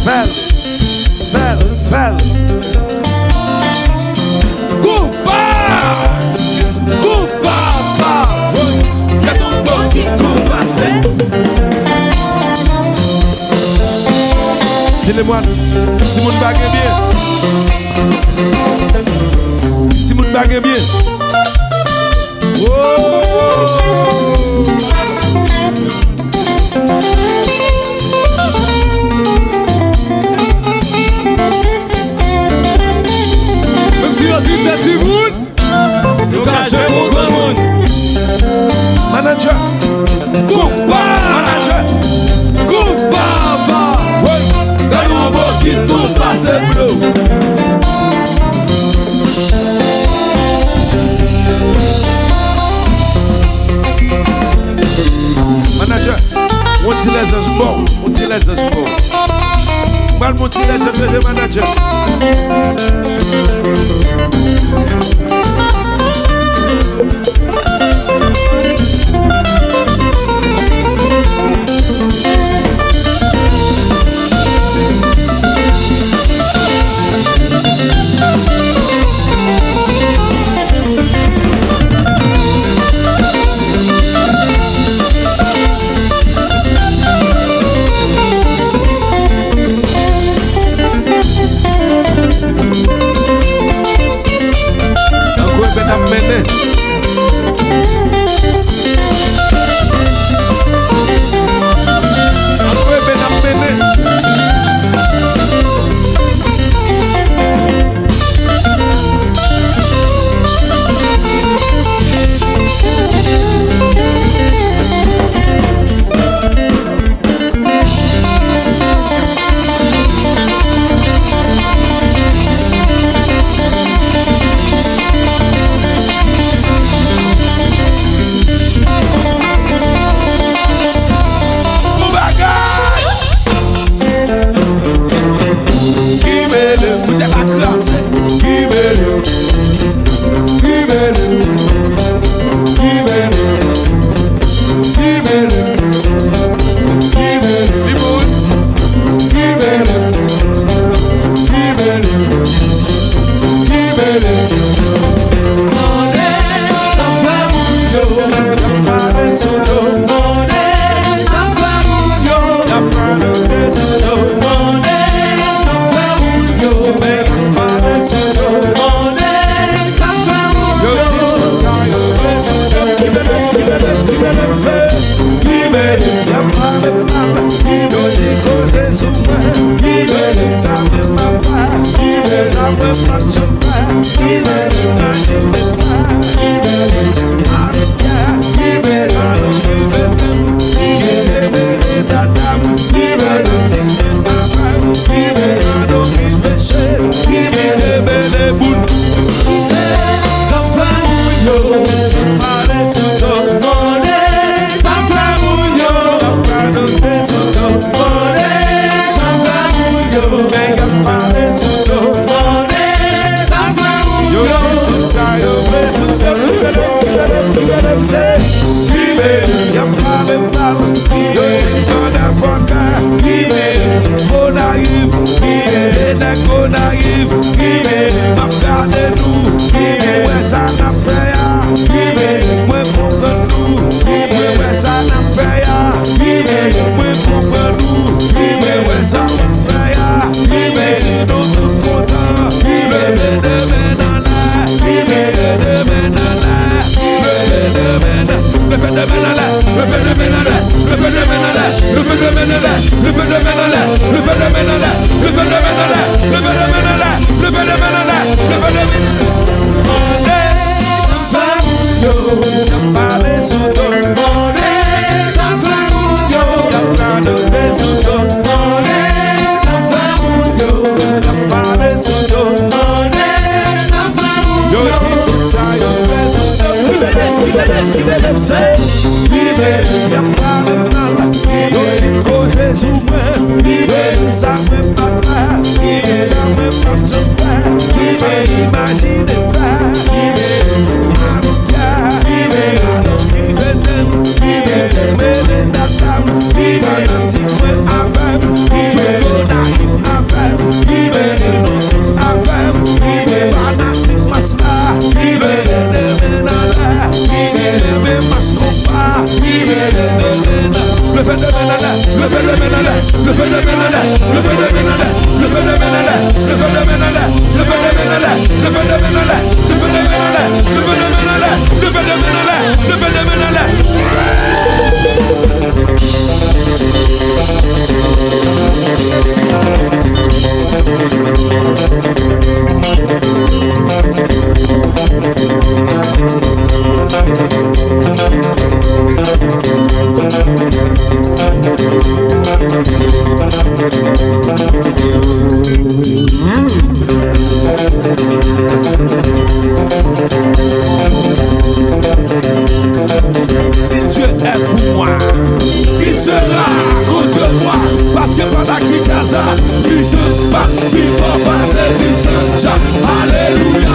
Fel. Si les moines, si mon bague bien, si mon bague bien. Oh. Même si la suite c'est si good, nous cachons mon grand monde. Manager, manager, qui tout passe bleu. Manager, on dit les espoirs, on dit les espoirs. Mal monter les espoirs de manager. le feu de Ménalais, le feu de Ménalais, le feu de Ménalais, le feu de Ménalais, le feu de Ménalais, le feu de Ménalais, le feu de Ménalais, le feu de Ménalais, le feu de Ménalais. Si Dieu est pour moi, qui sera contre moi? Parce que pendant qu'il y a ça, puissance pas, il faut passer puissance. Alléluia.